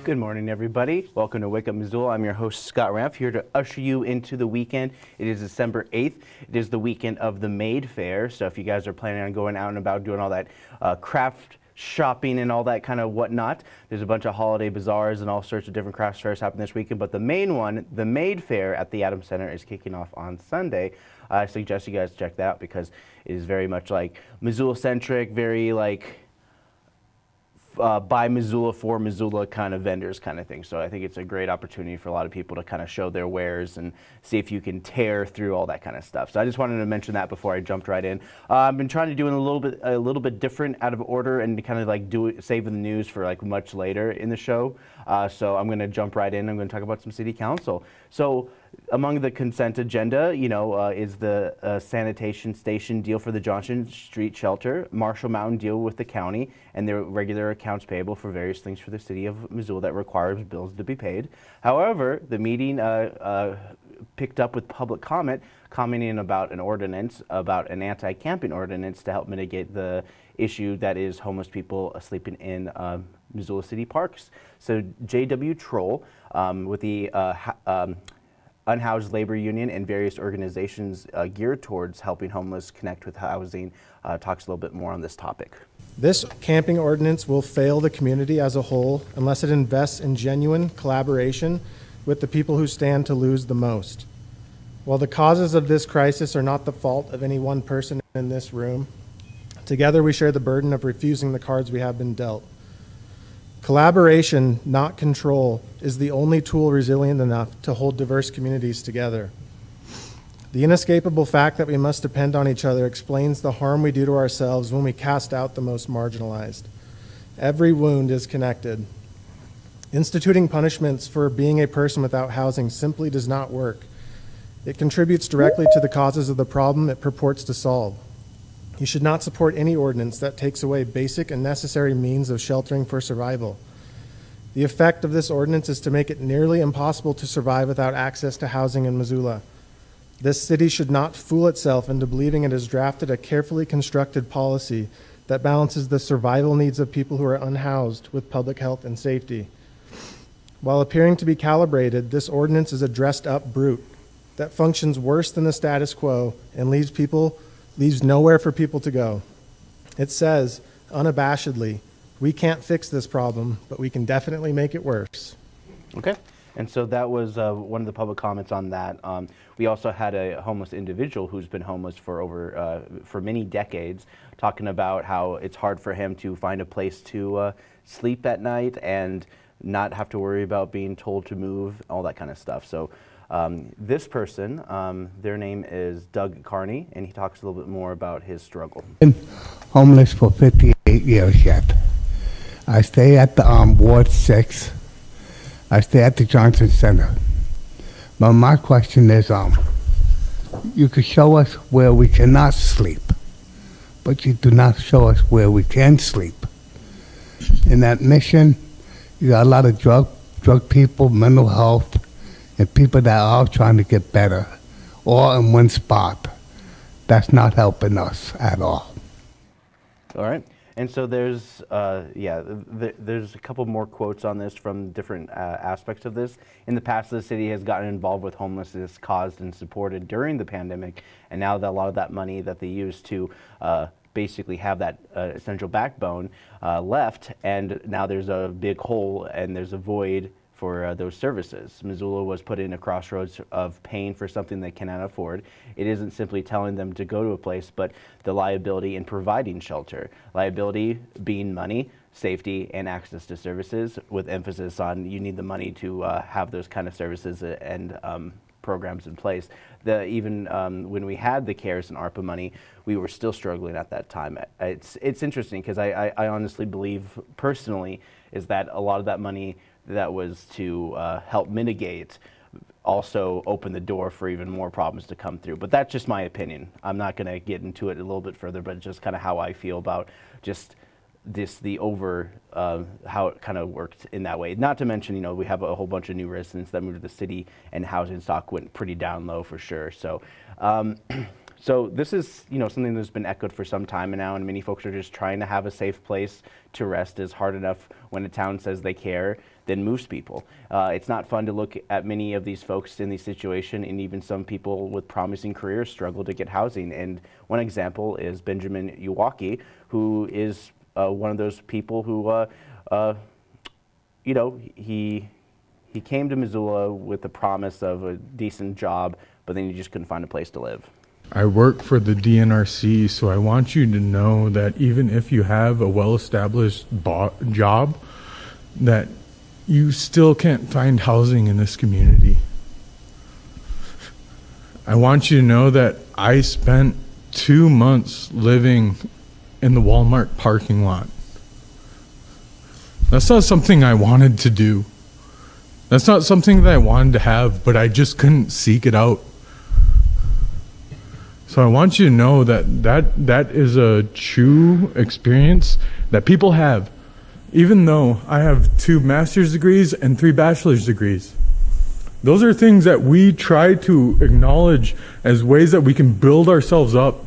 Good morning, everybody. Welcome to Up Missoula. I'm your host, Scott Ramp, here to usher you into the weekend. It is December 8th. It is the weekend of the Maid Fair. So if you guys are planning on going out and about doing all that craft shopping and all that kind of whatnot, there's a bunch of holiday bazaars and all sorts of different craft fairs happening this weekend. But the main one, the Maid Fair at the Adams Center, is kicking off on Sunday. I suggest you guys check that out because it is very much like Missoula-centric, very like by Missoula for Missoula kind of vendors kind of thing. So I think it's a great opportunity for a lot of people to kind of show their wares and see if you can tear through all that kind of stuff. So I just wanted to mention that before I jumped right in. I've been trying to do it a little bit different out of order and kind of like saving the news for like much later in the show. So I'm going to jump right in. I'm going to talk about some city council. So among the consent agenda, is the sanitation station deal for the Johnson Street shelter, Marshall Mountain deal with the county, and their regular accounts payable for various things for the city of Missoula that requires bills to be paid. However, the meeting picked up with public comment, commenting about an ordinance, about an anti-camping ordinance to help mitigate the issue that is homeless people sleeping in Missoula City parks. So J.W. Troll with the Unhoused Labor Union and various organizations geared towards helping homeless connect with housing talks a little bit more on this topic. This camping ordinance will fail the community as a whole unless it invests in genuine collaboration with the people who stand to lose the most. While the causes of this crisis are not the fault of any one person in this room, together we share the burden of refusing the cards we have been dealt. Collaboration, not control, is the only tool resilient enough to hold diverse communities together. The inescapable fact that we must depend on each other explains the harm we do to ourselves when we cast out the most marginalized. Every wound is connected. Instituting punishments for being a person without housing simply does not work. It contributes directly to the causes of the problem it purports to solve. You should not support any ordinance that takes away basic and necessary means of sheltering for survival. The effect of this ordinance is to make it nearly impossible to survive without access to housing in Missoula. This city should not fool itself into believing it has drafted a carefully constructed policy that balances the survival needs of people who are unhoused with public health and safety. While appearing to be calibrated, this ordinance is a dressed-up brute that functions worse than the status quo and leaves nowhere for people to go. It says, unabashedly, we can't fix this problem, but we can definitely make it worse. Okay, and so that was one of the public comments on that. We also had a homeless individual who's been homeless for many decades, talking about how it's hard for him to find a place to sleep at night and not have to worry about being told to move, all that kind of stuff. So this person, their name is Doug Carney, and he talks a little bit more about his struggle. Been homeless for 58 years yet. I stay at the Ward 6. I stay at the Johnson Center. But my question is, you could show us where we cannot sleep, but you do not show us where we can sleep. In that mission, you got a lot of drug people, mental health, and people that are all trying to get better, all in one spot. That's not helping us at all. All right, and so there's there's a couple more quotes on this from different aspects of this. In the past, the city has gotten involved with homelessness caused and supported during the pandemic, and now that a lot of that money that they used to basically have that essential backbone left, and now there's a big hole and there's a void for those services. Missoula was put in a crossroads of paying for something they cannot afford. It isn't simply telling them to go to a place, but the liability in providing shelter. Liability being money, safety, and access to services, with emphasis on you need the money to have those kind of services and programs in place. Even when we had the CARES and ARPA money, we were still struggling at that time. It's interesting because I honestly believe personally is that a lot of that money that was to help mitigate also open the door for even more problems to come through. But that's just my opinion. I'm not going to get into it a little bit further, but just kind of how I feel about just how it kind of worked in that way. Not to mention, we have a whole bunch of new residents that moved to the city, and housing stock went pretty down low for sure. So, so this is, something that's been echoed for some time now, and many folks are just trying to have a safe place to rest. Is hard enough when a town says they care, then moves people. It's not fun to look at many of these folks in these situations, and even some people with promising careers struggle to get housing. And one example is Benjamin Uwaki, who is one of those people who, he came to Missoula with the promise of a decent job, but then he just couldn't find a place to live. I work for the DNRC, so I want you to know that even if you have a well-established job, that you still can't find housing in this community. I want you to know that I spent 2 months living in the Walmart parking lot. That's not something I wanted to do. That's not something that I wanted to have, but I just couldn't seek it out. So I want you to know that is a true experience that people have, even though I have 2 master's degrees and 3 bachelor's degrees. Those are things that we try to acknowledge as ways that we can build ourselves up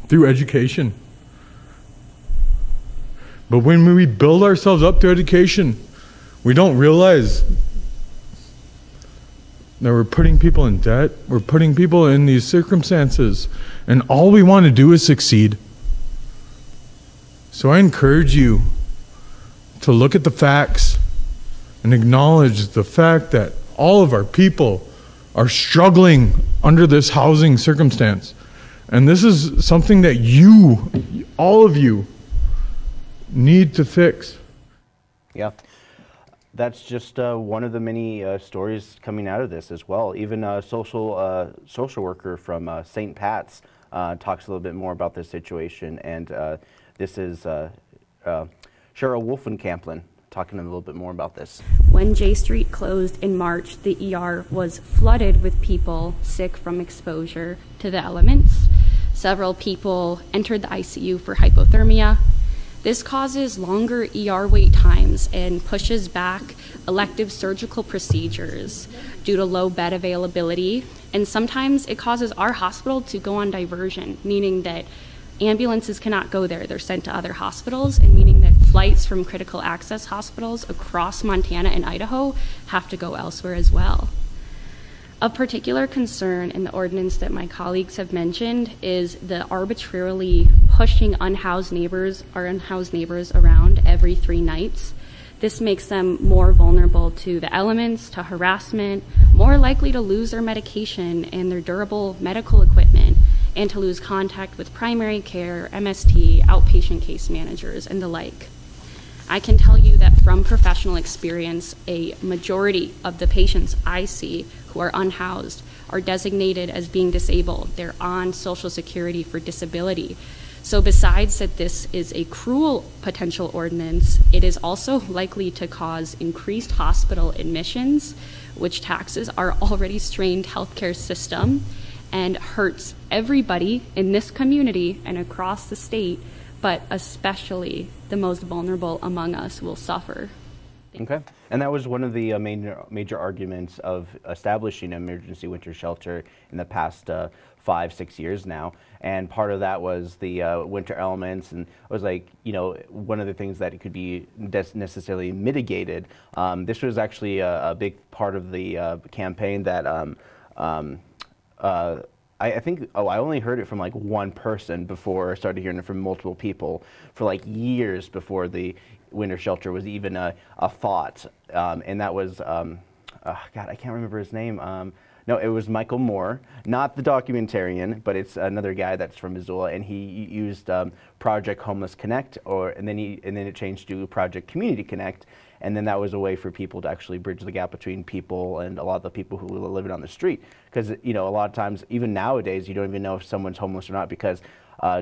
through education. But when we build ourselves up through education, we don't realize that we're putting people in debt, we're putting people in these circumstances, and all we want to do is succeed. So I encourage you to look at the facts and acknowledge the fact that all of our people are struggling under this housing circumstance. And this is something that you, all of you, need to fix. Yeah. That's just one of the many stories coming out of this as well. Even a social worker from St. Pat's talks a little bit more about this situation, and this is Cheryl Wolfenkamplin talking a little bit more about this. When J Street closed in March, the ER was flooded with people sick from exposure to the elements. Several people entered the ICU for hypothermia. This causes longer ER wait times and pushes back elective surgical procedures due to low bed availability. And sometimes it causes our hospital to go on diversion, meaning that ambulances cannot go there. They're sent to other hospitals, and meaning that flights from critical access hospitals across Montana and Idaho have to go elsewhere as well. Of particular concern in the ordinance that my colleagues have mentioned is the arbitrarily pushing unhoused neighbors around every 3 nights. This makes them more vulnerable to the elements, to harassment, more likely to lose their medication and their durable medical equipment, and to lose contact with primary care, MST, outpatient case managers, and the like. I can tell you that from professional experience, a majority of the patients I see who are unhoused are designated as being disabled. They're on Social Security for disability. So besides that this is a cruel potential ordinance, it is also likely to cause increased hospital admissions, which taxes our already strained healthcare system and hurts everybody in this community and across the state, but especially the most vulnerable among us will suffer. Okay, and that was one of the major arguments of establishing an emergency winter shelter in the past 5-6 years now. And part of that was the winter elements, and it was like, one of the things that it could be necessarily mitigated. This was actually a big part of the campaign that I think, I only heard it from like one person before I started hearing it from multiple people for like years before the winter shelter was even a thought. And that was, God, I can't remember his name. No, it was Michael Moore, not the documentarian, but it's another guy that's from Missoula, and he used Project Homeless Connect, and then it changed to Project Community Connect, and then that was a way for people to actually bridge the gap between people and a lot of the people who were living on the street. Because a lot of times, even nowadays, you don't even know if someone's homeless or not, because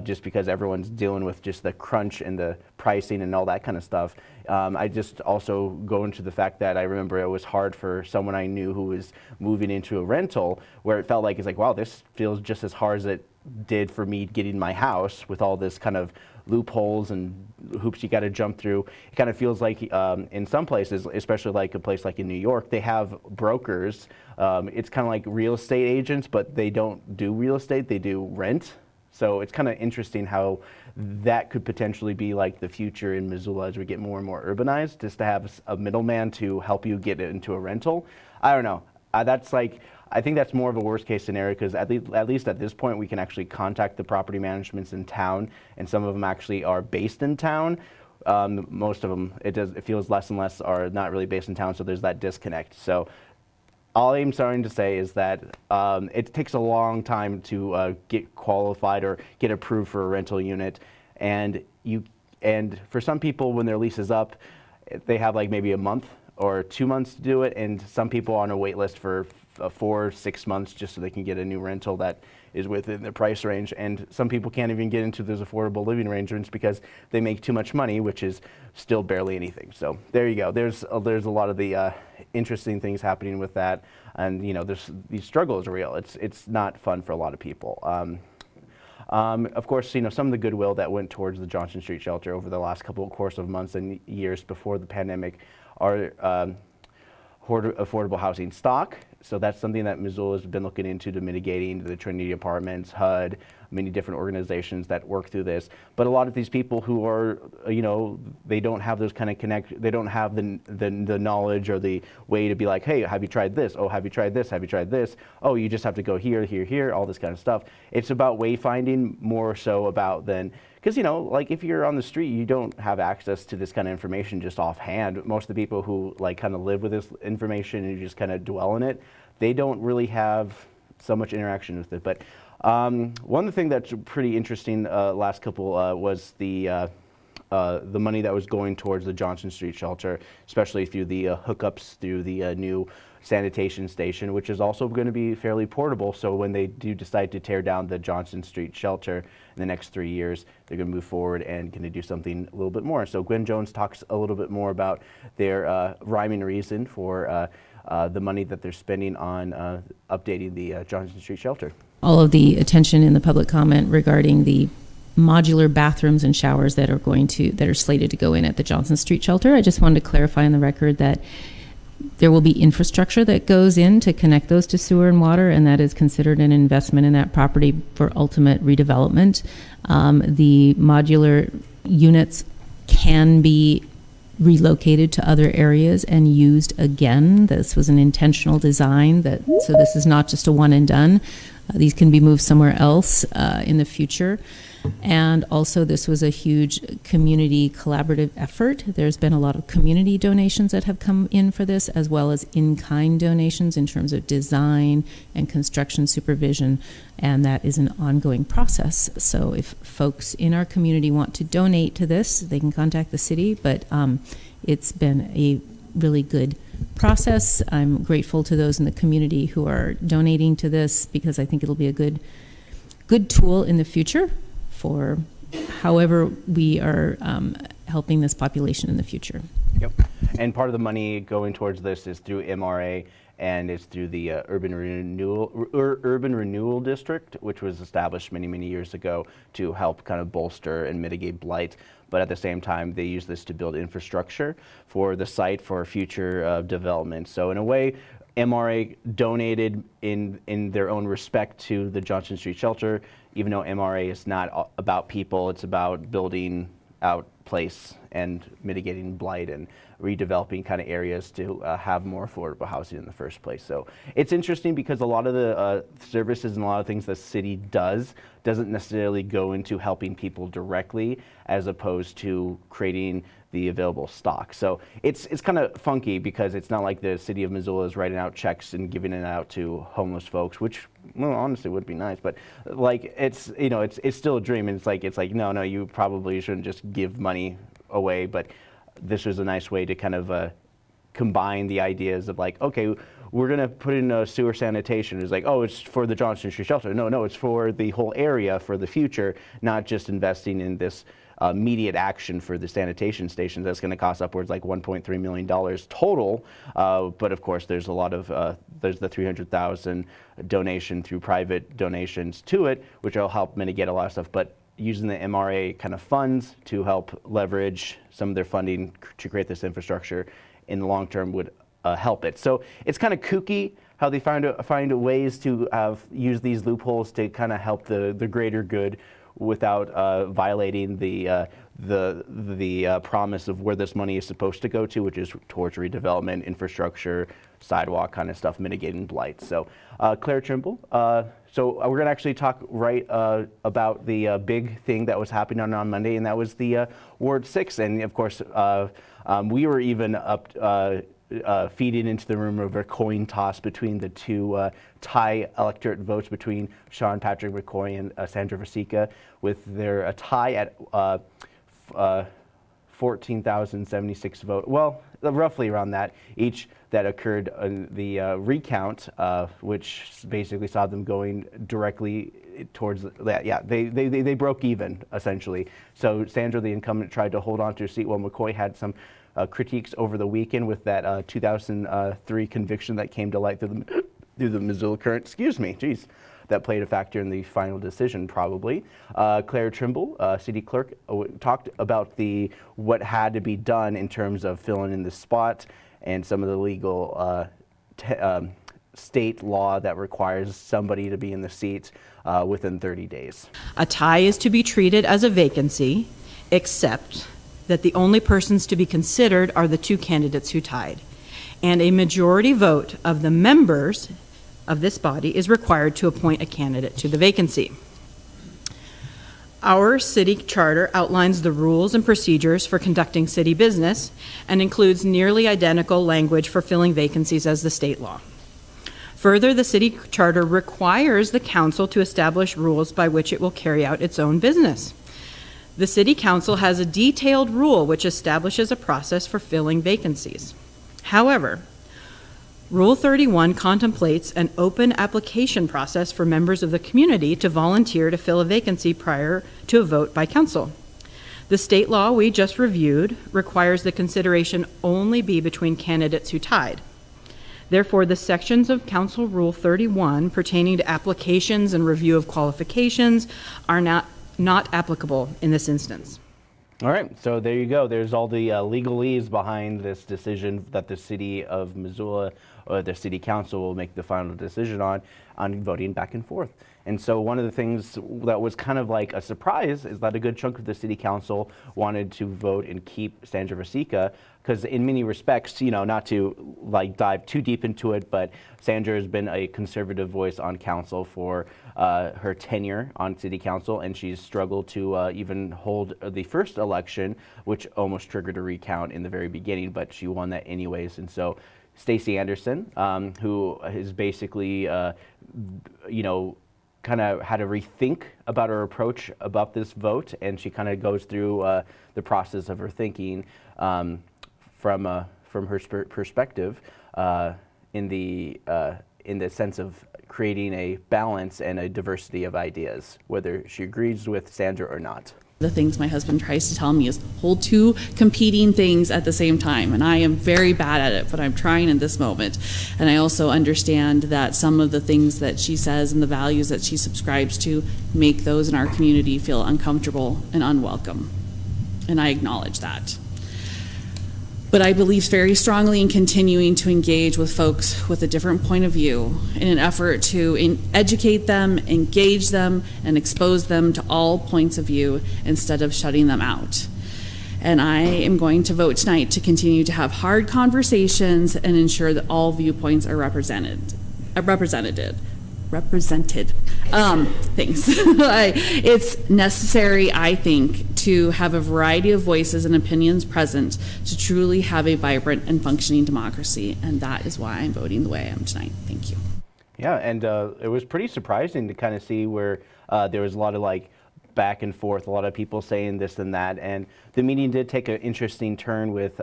just because everyone's dealing with just the crunch and the pricing and all that kind of stuff. I just also go into the fact that I remember it was hard for someone I knew who was moving into a rental, where it felt like, it's like, wow, this feels just as hard as it did for me getting my house with all this kind of loopholes and hoops you got to jump through. It kind of feels like in some places, especially like a place like in New York, they have brokers. It's kind of like real estate agents, but they don't do real estate, they do rent. So it's kind of interesting how that could potentially be like the future in Missoula as we get more and more urbanized, just to have a middleman to help you get into a rental. I don't know. That's like, I think that's more of a worst case scenario, because at least at this point we can actually contact the property managements in town, and some of them actually are based in town. Most of them, it feels less and less are not really based in town, so there's that disconnect. So all I'm starting to say is that it takes a long time to get qualified or get approved for a rental unit, and for some people when their lease is up, they have like maybe a month or 2 months to do it, and some people are on a wait list for 4 or 6 months just so they can get a new rental that is within the price range. And some people can't even get into those affordable living arrangements because they make too much money, which is still barely anything. So there you go. There's a lot of the interesting things happening with that, and you know, these struggles are real. It's not fun for a lot of people. Of course, you know, some of the goodwill that went towards the Johnson Street shelter over the last couple of course of months and years before the pandemic are affordable housing stock. So that's something that Missoula has been looking into to mitigating. The Trinity Apartments, HUD, many different organizations that work through this. But a lot of these people who are, you know, they don't have those kind of they don't have the knowledge or the way to be like, hey, have you tried this? Oh, have you tried this? Have you tried this? Oh, you just have to go here, here, here, all this kind of stuff. It's about wayfinding more so about than, because, you know, like if you're on the street, you don't have access to this kind of information just offhand. Most of the people who like kind of live with this information and you just kind of dwell in it, they don't really have so much interaction with it. But one thing that's pretty interesting last couple was the money that was going towards the Johnson Street shelter, especially through the hookups through the new sanitation station, which is also going to be fairly portable. So when they do decide to tear down the Johnson Street shelter in the next 3 years, they're going to move forward and going to do something a little bit more. So Gwen Jones talks a little bit more about their rhyme and reason for the money that they're spending on updating the Johnson Street shelter. All of the attention in the public comment regarding the modular bathrooms and showers that are slated to go in at the Johnson Street shelter. I just wanted to clarify on the record that there will be infrastructure that goes in to connect those to sewer and water, and that is considered an investment in that property for ultimate redevelopment. The modular units can be relocated to other areas and used again. This was an intentional design, so this is not just a one and done. These can be moved somewhere else in the future. And also, this was a huge community collaborative effort. There's been a lot of community donations that have come in for this, as well as in-kind donations in terms of design and construction supervision, and that is an ongoing process. So if folks in our community want to donate to this, they can contact the city, but it's been a really good process. I'm grateful to those in the community who are donating to this, because I think it'll be a good tool in the future for however we are helping this population in the future. Yep. And part of the money going towards this is through MRA, and it's through the Urban Renewal District, which was established many, many years ago to help kind of bolster and mitigate blight. But at the same time, they use this to build infrastructure for the site for future development. So in a way, MRA donated in their own respect to the Johnson Street shelter, even though MRA is not about people, it's about building out place and mitigating blight and redeveloping kind of areas to have more affordable housing in the first place. So it's interesting because a lot of the services and a lot of things the city doesn't necessarily go into helping people directly, as opposed to creating the available stock. So it's kind of funky, because it's not like the city of Missoula is writing out checks and giving it out to homeless folks, which, well, honestly would be nice, but like it's, you know, it's still a dream, and it's like no, you probably shouldn't just give money away. But this was a nice way to kind of combine the ideas of like, okay, we're going to put in a sewer sanitation. It's like, oh, it's for the Johnson Street shelter. No, it's for the whole area for the future, not just investing in this immediate action for the sanitation stations. That's going to cost upwards like $1.3 million total. But of course, there's a lot of, there's the $300,000 donation through private donations to it, which will help mitigate a lot of stuff. But using the MRA kind of funds to help leverage some of their funding to create this infrastructure in the long term would help it. So it's kind of kooky how they find ways to use these loopholes to kind of help the greater good without violating the promise of where this money is supposed to go to, which is towards redevelopment, infrastructure, sidewalk kind of stuff, mitigating blight. So Claire Trimble, so we're going to actually talk about the big thing that was happening on Monday, and that was the Ward 6. And of course, we were even up feeding into the rumor of a coin toss between the two tie electorate votes between Sean Patrick McCoy and Sandra Vasica, with their tie at 14,076 votes. Well, roughly around that each, that occurred in the recount, which basically saw them going directly towards that. Yeah, they broke even essentially. So Sandra, the incumbent, tried to hold on to her seat while McCoy had some critiques over the weekend with that 2003 conviction that came to light through the Missoula current. Excuse me, geez. That played a factor in the final decision, probably. Claire Trimble, city clerk, talked about what had to be done in terms of filling in the spot and some of the legal state law that requires somebody to be in the seat within 30 days. A tie is to be treated as a vacancy, except that the only persons to be considered are the two candidates who tied, and a majority vote of the members of this body is required to appoint a candidate to the vacancy. Our city charter outlines the rules and procedures for conducting city business and includes nearly identical language for filling vacancies as the state law. Further, the city charter requires the council to establish rules by which it will carry out its own business. The city council has a detailed rule which establishes a process for filling vacancies. However, Rule 31 contemplates an open application process for members of the community to volunteer to fill a vacancy prior to a vote by council. The state law we just reviewed requires the consideration only be between candidates who tied. Therefore, the sections of Council Rule 31 pertaining to applications and review of qualifications are not applicable in this instance. All right, so there you go. There's all the legalese behind this decision that the city of Missoula, or the city council, will make the final decision on voting back and forth. And so one of the things that was kind of like a surprise is that a good chunk of the city council wanted to vote and keep Sandra Vasica, because in many respects, you know, not to like dive too deep into it, but Sandra has been a conservative voice on council for her tenure on city council, and she's struggled to even hold the first election, which almost triggered a recount in the very beginning, but she won that anyways. And so Stacey Anderson, who is basically, you know, kind of had to rethink about her approach about this vote, and she kind of goes through the process of her thinking from her perspective in the sense of creating a balance and a diversity of ideas, whether she agrees with Sandra or not. The things my husband tries to tell me is hold two competing things at the same time, and I am very bad at it, but I'm trying in this moment. And I also understand that some of the things that she says and the values that she subscribes to make those in our community feel uncomfortable and unwelcome, and I acknowledge that. But I believe very strongly in continuing to engage with folks with a different point of view in an effort to educate them, engage them, and expose them to all points of view instead of shutting them out. And I am going to vote tonight to continue to have hard conversations and ensure that all viewpoints are represented. Thanks. It's necessary, I think, to have a variety of voices and opinions present to truly have a vibrant and functioning democracy, and that is why I'm voting the way I am tonight. Thank you. Yeah, and it was pretty surprising to kind of see where there was a lot of like back and forth, a lot of people saying this and that, and the meeting did take an interesting turn with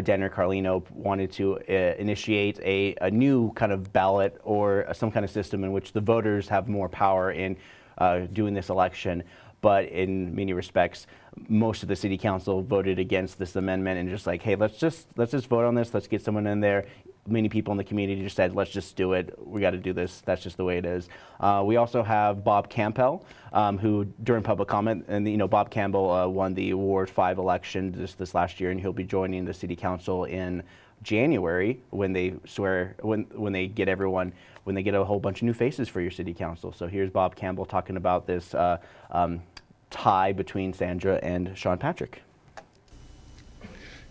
Danner Carlino wanted to initiate a new kind of ballot or some kind of system in which the voters have more power in doing this election. but in many respects, most of the city council voted against this amendment and just like, hey, let's just vote on this. Let's get someone in there. Many people in the community just said, let's just do it. We got to do this. That's just the way it is. We also have Bob Campbell, who during public comment, and Bob Campbell won the Ward 5 election this last year, and he'll be joining the city council in January when they swear, when they get everyone, when they get a whole bunch of new faces for your city council. So here's Bob Campbell talking about this tie between Sandra and Sean Patrick.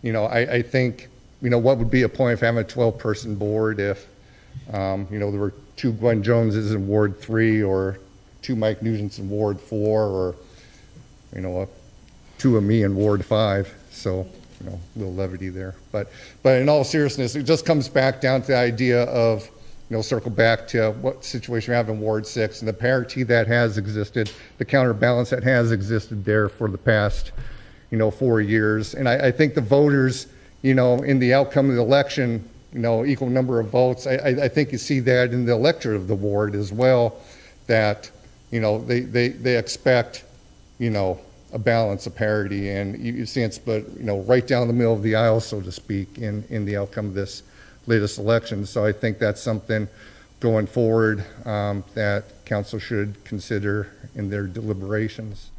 I think, what would be a point of having a 12-person board if, there were 2 Gwen Joneses in Ward 3 or 2 Mike Nugents in Ward 4 or, 2 of me in Ward 5. So, a little levity there. But in all seriousness, it just comes back down to the idea of, circle back to what situation we have in Ward 6 and the parity that has existed, the counterbalance that has existed there for the past, 4 years. And I think the voters, in the outcome of the election, equal number of votes, I think you see that in the electorate of the ward as well, that, they expect, a balance, a parity, and you see it split, right down the middle of the aisle, so to speak, in the outcome of this latest election. So I think that's something going forward that council should consider in their deliberations.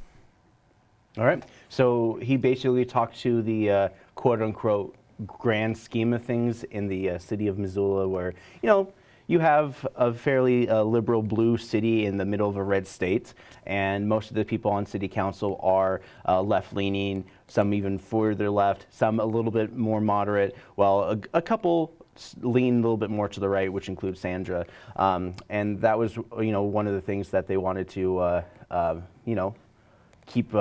All right. So he basically talked to the quote-unquote grand scheme of things in the city of Missoula, where, you have a fairly liberal blue city in the middle of a red state, and most of the people on city council are left-leaning, some even further left, some a little bit more moderate, while a couple lean a little bit more to the right, which includes Sandra. And that was, one of the things that they wanted to, keep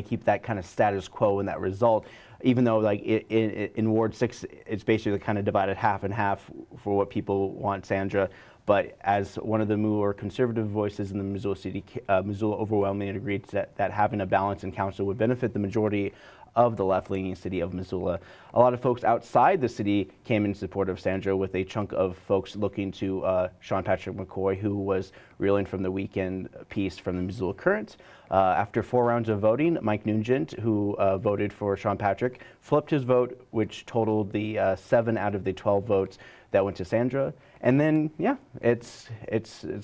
keep that kind of status quo in that result, even though like in Ward 6, it's basically kind of divided half and half for what people want Sandra. But as one of the more conservative voices in the Missoula City, Missoula overwhelmingly agreed that having a balance in council would benefit the majority of the left-leaning city of Missoula. A lot of folks outside the city came in support of Sandra, with a chunk of folks looking to Sean Patrick McCoy, who was reeling from the weekend piece from the Missoula Current. After 4 rounds of voting, Mike Nugent, who voted for Sean Patrick, flipped his vote, which totaled the 7 out of the 12 votes that went to Sandra. And then, yeah, it's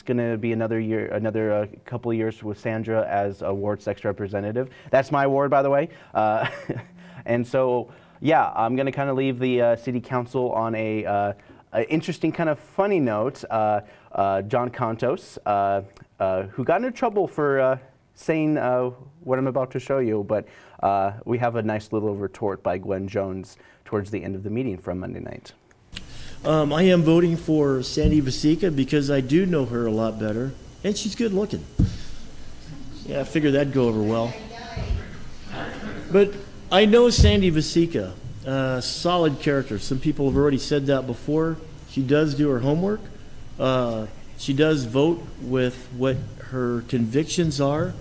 going to be another couple of years with Sandra as a Ward 6 representative. That's my ward, by the way. And so, yeah, I'm going to kind of leave the city council on a interesting kind of funny note. John Contos, who got into trouble for saying what I'm about to show you, but we have a nice little retort by Gwen Jones towards the end of the meeting from Monday night. I am voting for Sandy Vasica because I do know her a lot better, and she's good looking. Yeah, I figured that'd go over well. But I know Sandy Vasica, solid character. Some people have already said that before. She does do her homework. She does vote with what her convictions are,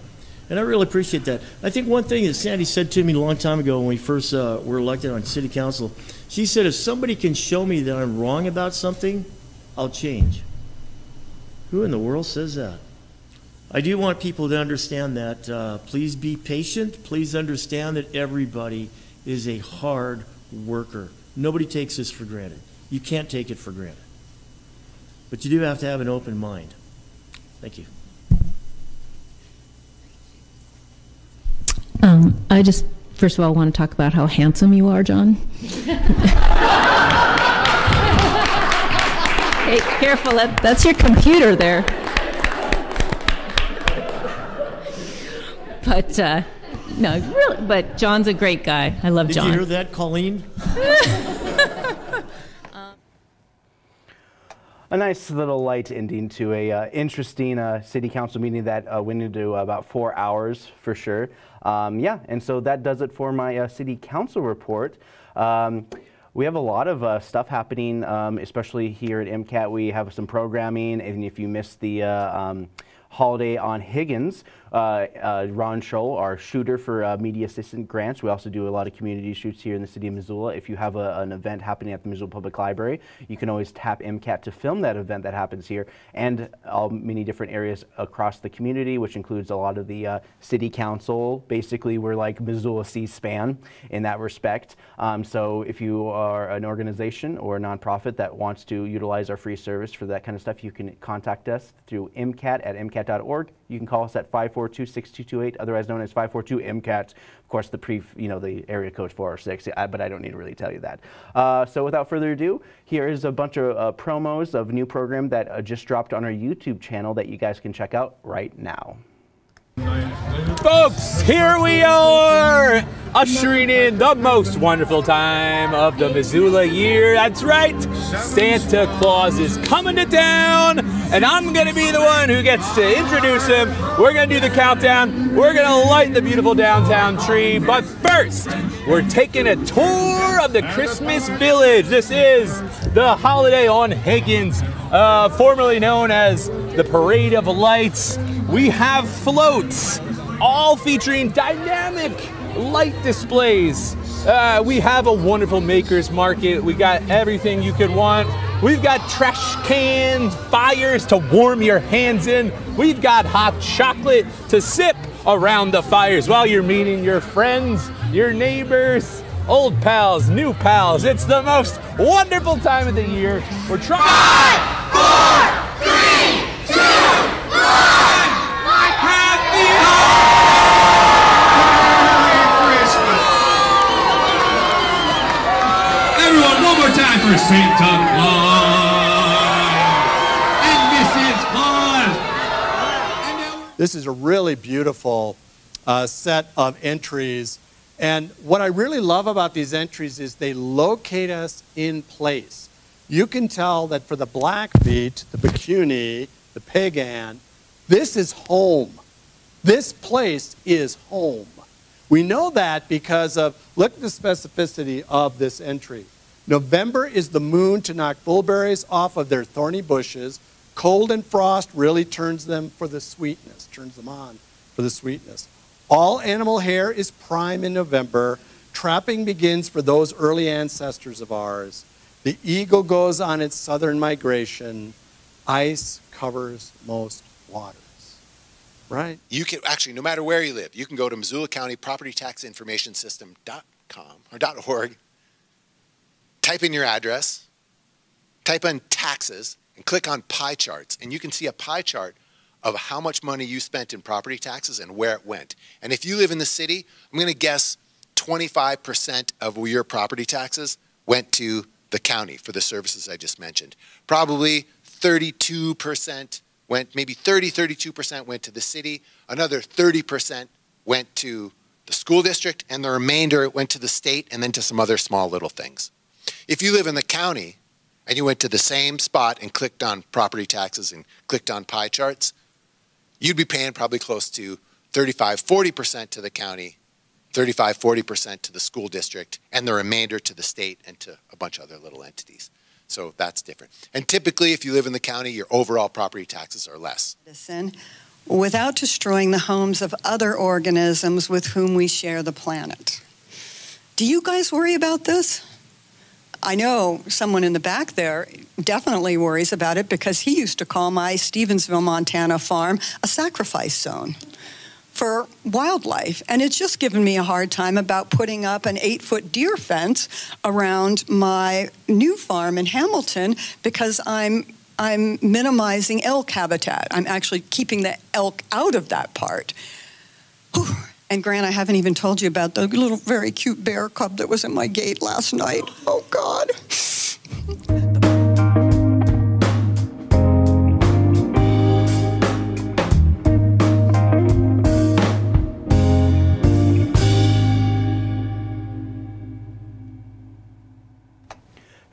and I really appreciate that. I think one thing that Sandy said to me a long time ago when we first were elected on city council, she said, if somebody can show me that I'm wrong about something, I'll change. Who in the world says that? I do want people to understand that. Please be patient. Please understand that everybody is a hard worker. Nobody takes this for granted. You can't take it for granted. But you do have to have an open mind. Thank you. I just, first of all, want to talk about how handsome you are, John. Hey, careful, that's your computer there. But, no, really, but John's a great guy. I love John. Did you hear that, Colleen? A nice little light ending to a interesting city council meeting that went into about 4 hours for sure. Yeah, and so that does it for my city council report. We have a lot of stuff happening, especially here at MCAT. We have some programming, and if you missed the holiday on Higgins, Ron Scholl, our shooter for media assistant grants. We also do a lot of community shoots here in the city of Missoula. If you have an event happening at the Missoula Public Library, you can always tap MCAT to film that event that happens here, and many different areas across the community, which includes a lot of the city council. Basically, we're like Missoula C-SPAN in that respect. So if you are an organization or a nonprofit that wants to utilize our free service for that kind of stuff, you can contact us through MCAT@MCAT.org. You can call us at 542-6228, otherwise known as 542-MCAT. Of course, the area code 406, but I don't need to really tell you that. So without further ado, here is a bunch of promos of new program that just dropped on our YouTube channel that you guys can check out right now. Folks, here we are, ushering in the most wonderful time of the Missoula year. That's right, Santa Claus is coming to town, and I'm going to be the one who gets to introduce him. We're going to do the countdown. We're going to light the beautiful downtown tree, but first, we're taking a tour of the Christmas Village. This is the holiday on Higgins, formerly known as the Parade of Lights. We have floats, all featuring dynamic light displays. We have a wonderful makers market. We got everything you could want. We've got trash can fires to warm your hands in. We've got hot chocolate to sip around the fires while you're meeting your friends, your neighbors, old pals, new pals. It's the most wonderful time of the year. We're trying. 5, 4, 3, 2, 1. Everyone, one more time for Santa Claus and Mrs. Claus. This is a really beautiful set of entries, and what I really love about these entries is they locate us in place. You can tell that for the Blackfeet, the Bikuni, the Pagan, this is home. This place is home. We know that because of, look at the specificity of this entry. November is the moon to knock bullberries off of their thorny bushes. Cold and frost really turns them for the sweetness, turns them on for the sweetness. All animal hair is prime in November. Trapping begins for those early ancestors of ours. The eagle goes on its southern migration. Ice covers most waters. Right? You can actually, no matter where you live, you can go to Missoula County Property Tax Information System.com or .org, type in your address, type in taxes, and click on pie charts, and you can see a pie chart of how much money you spent in property taxes and where it went. And if you live in the city, I'm going to guess 25% of your property taxes went to the county for the services I just mentioned. Probably 32% went, maybe 32% went to the city, another 30% went to the school district, and the remainder went to the state and then to some other small little things. If you live in the county and you went to the same spot and clicked on property taxes and clicked on pie charts, you'd be paying probably close to 35–40% to the county, 35–40% to the school district, and the remainder to the state and to a bunch of other little entities. So that's different. And typically, if you live in the county, your overall property taxes are less. Without destroying the homes of other organisms with whom we share the planet. Do you guys worry about this? I know someone in the back there definitely worries about it because he used to call my Stevensville, Montana farm a sacrifice zone for wildlife. And it's just given me a hard time about putting up an 8-foot deer fence around my new farm in Hamilton because I'm minimizing elk habitat. I'm actually keeping the elk out of that part. Whew. And Grant, I haven't even told you about the little very cute bear cub that was in my gate last night. Oh, God.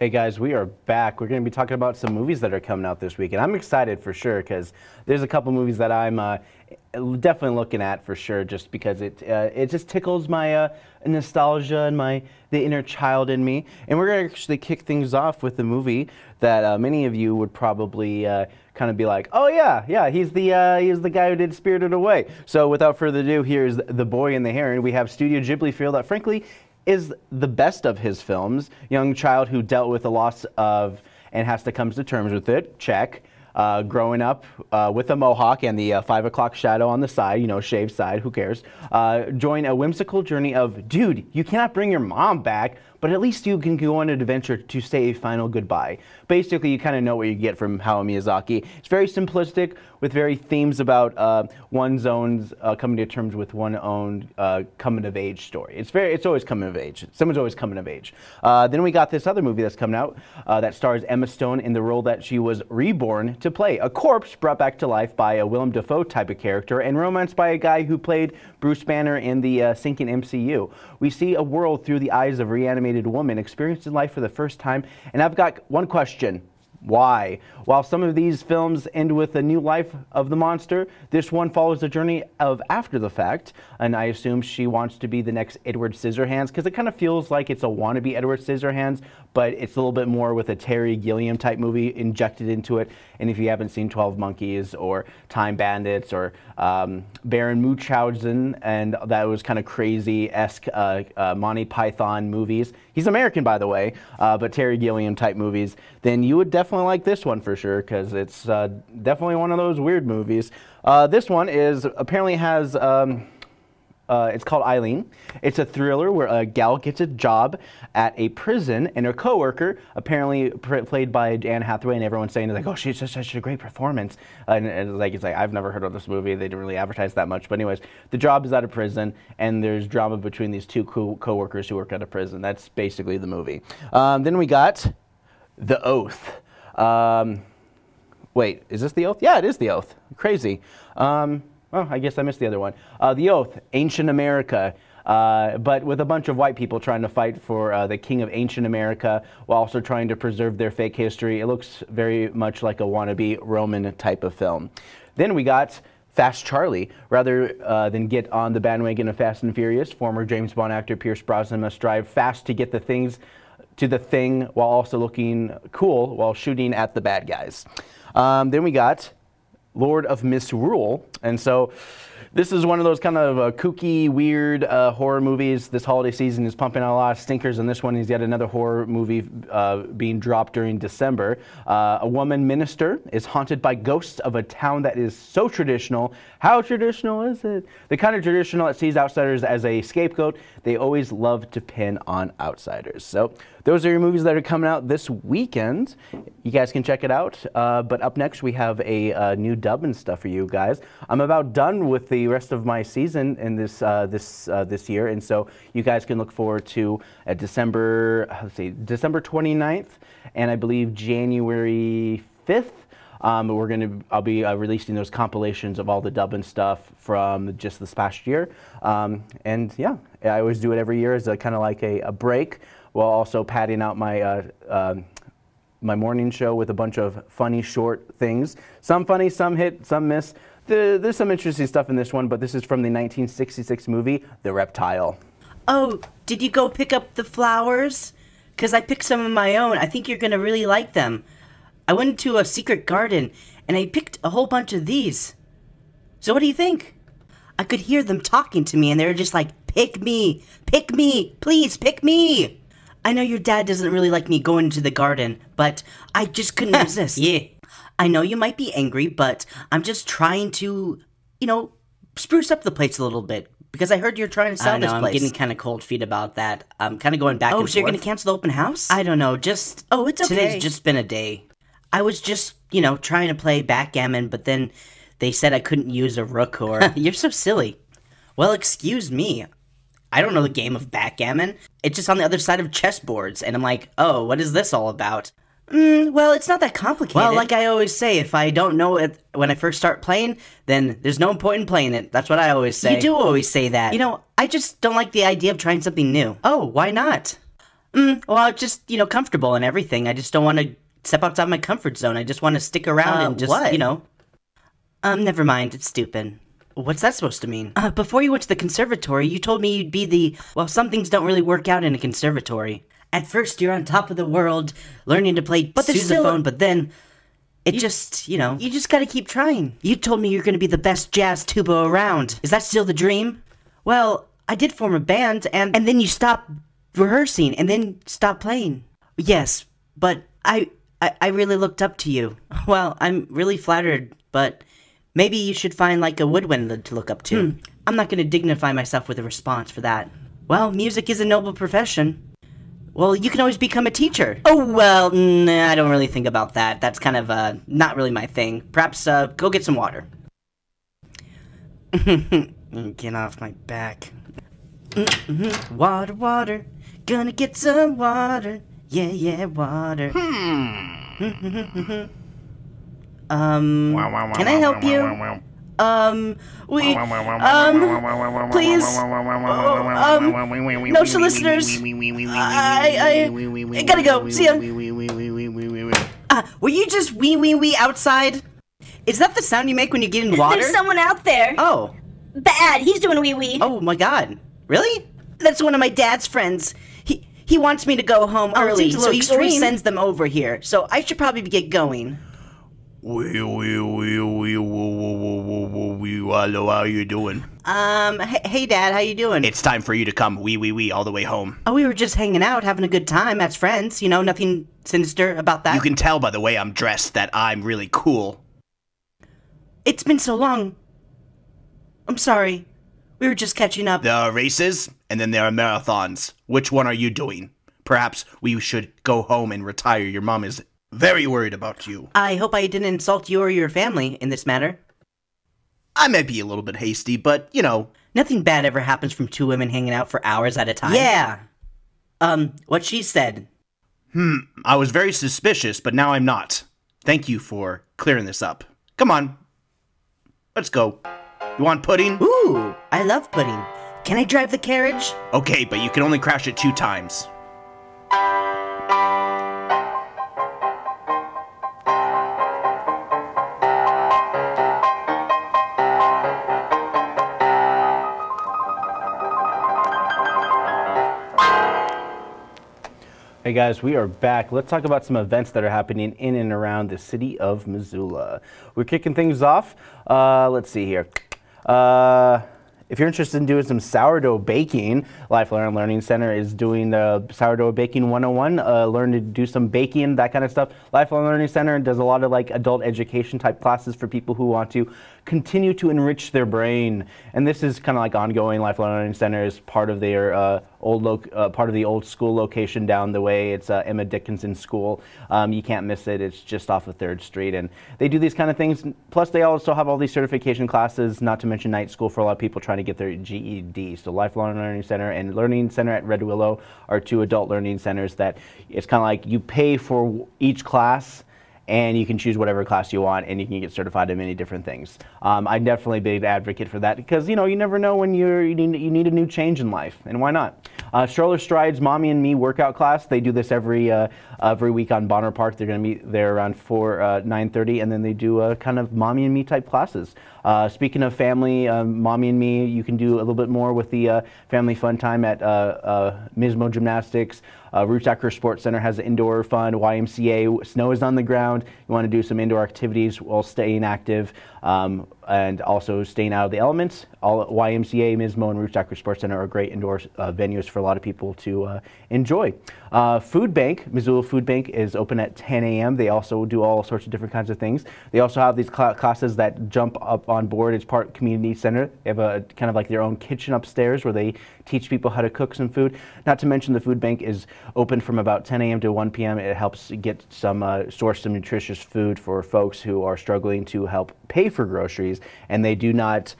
Hey guys, we are back. We're going to be talking about some movies that are coming out this week, and I'm excited for sure because there's a couple movies that I'm definitely looking at for sure, just because it just tickles my nostalgia and the inner child in me. And we're going to actually kick things off with the movie that many of you would probably kind of be like, oh yeah, he's the guy who did Spirited Away. So without further ado, here's The Boy and the Heron. We have Studio Ghibli feel that frankly is the best of his films. Young child who dealt with the loss of and has to come to terms with it. Check. Growing up with a mohawk and the 5 o'clock shadow on the side, shaved side, who cares? Join a whimsical journey of, dude, you cannot bring your mom back, but at least you can go on an adventure to say a final goodbye. Basically, you kind of know what you get from Hayao Miyazaki. It's very simplistic with very themes about one's own coming to terms with one's own coming of age story. It's always coming of age. Someone's always coming of age. Then we got this other movie that's coming out that stars Emma Stone in the role that she was reborn to play. A corpse brought back to life by a Willem Dafoe type of character and romanced by a guy who played Bruce Banner in the sinking MCU. We see a world through the eyes of a reanimated woman experiencing life for the first time. And I've got one question. Why? While some of these films end with a new life of the monster, this one follows the journey of after the fact, and I assume she wants to be the next Edward Scissorhands, because it kind of feels like it's a wannabe Edward Scissorhands, but it's a little bit more with a Terry Gilliam type movie injected into it. And if you haven't seen 12 Monkeys or Time Bandits or Baron Munchausen and that was kind of crazy-esque Monty Python movies, he's American by the way, but Terry Gilliam type movies, then you would definitely like this one for sure, because it's definitely one of those weird movies. This one apparently has it's called Eileen. It's a thriller where a gal gets a job at a prison, and her coworker, apparently played by Anne Hathaway, and everyone's saying like, "Oh, she's just such a great performance." And it's like I've never heard of this movie. They didn't really advertise that much. But anyways, the job is at a prison, and there's drama between these two coworkers who work at a prison. That's basically the movie. Then we got The Oath. Wait, is this The Oath? Yeah, it is The Oath. Crazy. Well, I guess I missed the other one. The Oath, Ancient America, but with a bunch of white people trying to fight for the king of ancient America while also trying to preserve their fake history. It looks very much like a wannabe Roman type of film. Then we got Fast Charlie. Rather than get on the bandwagon of Fast and Furious, former James Bond actor Pierce Brosnan must drive fast to get the thing while also looking cool while shooting at the bad guys. Then we got Lord of Misrule, and so this is one of those kind of kooky, weird horror movies. This holiday season is pumping out a lot of stinkers, and this one is yet another horror movie being dropped during December. A woman minister is haunted by ghosts of a town that is so traditional. How traditional is it? The kind of traditional that sees outsiders as a scapegoat. They always love to pin on outsiders. So those are your movies that are coming out this weekend. You guys can check it out. But up next, we have a new Dubbin Stuff for you guys. I'm about done with the rest of my season in this year, and so you guys can look forward to December 29th, and I believe January 5th. I'll be releasing those compilations of all the Dubbin stuff from just this past year, and yeah, I always do it every year as a kind of like a break, while also padding out my my morning show with a bunch of funny short things. Some funny, some hit, some miss. There's some interesting stuff in this one, but this is from the 1966 movie, The Reptile. Oh, did you go pick up the flowers? Because I picked some of my own. I think you're going to really like them. I went to a secret garden, and I picked a whole bunch of these. So what do you think? I could hear them talking to me, and they were just like, pick me, please pick me. I know your dad doesn't really like me going into the garden, but I just couldn't resist. Yeah. I know you might be angry, but I'm just trying to, spruce up the place a little bit. Because I heard you're trying to sell this place. I'm getting kind of cold feet about that. I'm kind of going back and forth. Oh, so you're going to cancel the open house? I don't know, it's okay. Today's just been a day. I was just, trying to play backgammon, but then they said I couldn't use a rook or... You're so silly. Well, excuse me. I don't know the game of backgammon. It's just on the other side of chessboards, and I'm like, oh, what is this all about? Well, it's not that complicated. Well, like I always say, if I don't know it when I first start playing, then there's no point in playing it. That's what I always say. You do always say that. I just don't like the idea of trying something new. Oh, why not? Well, just, comfortable and everything. I just don't want to step outside my comfort zone. I just want to stick around and just, what? Never mind. It's stupid. What's that supposed to mean? Before you went to the conservatory, you told me you'd be some things don't really work out in a conservatory. At first, you're on top of the world, learning to play sousaphone, but then you just gotta keep trying. You told me you're gonna be the best jazz tuba around. Is that still the dream? Well, I did form a band, and then you stopped rehearsing, and then stopped playing. Yes, but I really looked up to you. Well, I'm really flattered, but maybe you should find a woodwind to look up to. I'm not gonna dignify myself with a response for that. Well, music is a noble profession. Well, you can always become a teacher. Oh, well, I don't really think about that. That's kind of, not really my thing. Perhaps, go get some water. Get off my back. Water, water. Gonna get some water. Yeah, water. Can I help you? Please, no solicitors. I gotta go. See ya. Were you just wee outside? Is that the sound you make when you get in water? There's someone out there. Oh. Bad. He's doing wee. Oh my God. Really? That's one of my dad's friends. He wants me to go home early, so he always sends them over here. So I should probably get going. Hello, how you doing? Hey Dad, how you doing? It's time for you to come wee all the way home. Oh, we were just hanging out, having a good time as friends. Nothing sinister about that. You can tell by the way I'm dressed that I'm really cool. It's been so long. I'm sorry. We were just catching up. There are races, and then there are marathons. Which one are you doing? Perhaps we should go home and retire. Your mom is very worried about you. I hope I didn't insult you or your family in this matter. I may be a little bit hasty, but, Nothing bad ever happens from two women hanging out for hours at a time. Yeah. What she said. I was very suspicious, but now I'm not. Thank you for clearing this up. Come on. Let's go. You want pudding? Ooh, I love pudding. Can I drive the carriage? Okay, but you can only crash it 2 times. Hey guys, we are back. Let's talk about some events that are happening in and around the city of Missoula. We're kicking things off. Let's see here. If you're interested in doing some sourdough baking, Lifelong Learning Center is doing the Sourdough Baking 101. Learn to do some baking, that kind of stuff. Lifelong Learning Center does a lot of adult education type classes for people who want to continue to enrich their brain. And this is kind of ongoing. Lifelong Learning Center is part of their part of the old school location down the way. It's Emma Dickinson School. You can't miss it. It's just off of 3rd Street. And they do these kind of things. Plus, they also have all these certification classes, not to mention night school for a lot of people trying to get their GED. So Lifelong Learning Center and Learning Center at Red Willow are 2 adult learning centers that it's kind of you pay for each class, and you can choose whatever class you want, and you can get certified in many different things. I'm definitely a big advocate for that because, you never know when you need a new change in life, and why not? Stroller Strides Mommy and Me workout class. They do this every week on Bonner Park. They're going to meet there around 9:30, and then they do kind of Mommy and Me type classes. Speaking of family, Mommy and Me, you can do a little bit more with the family fun time at Mismo Gymnastics. Roots Acre Sports Center has indoor fun. YMCA, snow is on the ground. You want to do some indoor activities while staying active and also staying out of the elements. All YMCA, Mismo, and Roots Acre Sports Center are great indoor venues for a lot of people to enjoy. Food Bank, Missoula Food Bank is open at 10 a.m. They also do all sorts of different kinds of things. They also have these classes that jump up on board as part community center. They have a kind of their own kitchen upstairs where they teach people how to cook some food. Not to mention the food bank is open from about 10 a.m. to 1 p.m. It helps get source some nutritious food for folks who are struggling to help pay for groceries, and they do not,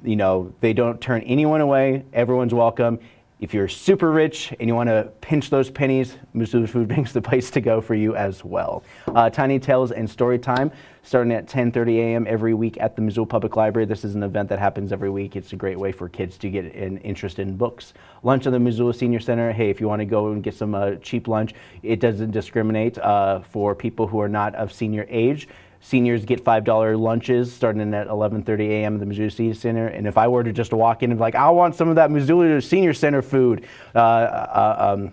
they don't turn anyone away. Everyone's welcome. If you're super rich and you want to pinch those pennies, Missoula Food Bank's the place to go for you as well. Tiny Tales and Story Time starting at 10:30 a.m. every week at the Missoula Public Library. This is an event that happens every week. It's a great way for kids to get interested in books. Lunch at the Missoula Senior Center. Hey, if you want to go and get some cheap lunch, it doesn't discriminate for people who are not of senior age. Seniors get $5 lunches starting at 11:30 a.m. at the Missoula Senior Center. And if I were to just walk in and be like, I want some of that Missoula Senior Center food, I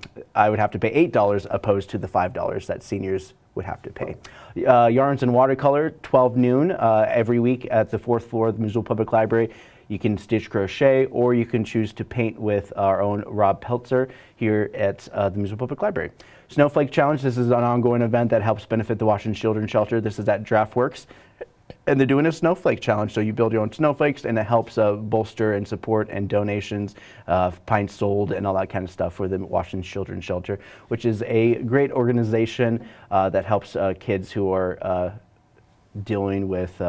would have to pay $8 opposed to the $5 that seniors would have to pay. Yarns and Watercolor, 12 noon every week at the 4th floor of the Missoula Public Library. You can stitch crochet, or you can choose to paint with our own Rob Peltzer here at the Missoula Public Library. Snowflake Challenge, this is an ongoing event that helps benefit the Washington Children's Shelter. This is at DraftWorks, and they're doing a snowflake challenge. So you build your own snowflakes, and it helps bolster and support and donations, pints sold, and all that kind of stuff for the Washington Children's Shelter, which is a great organization that helps kids who are dealing with,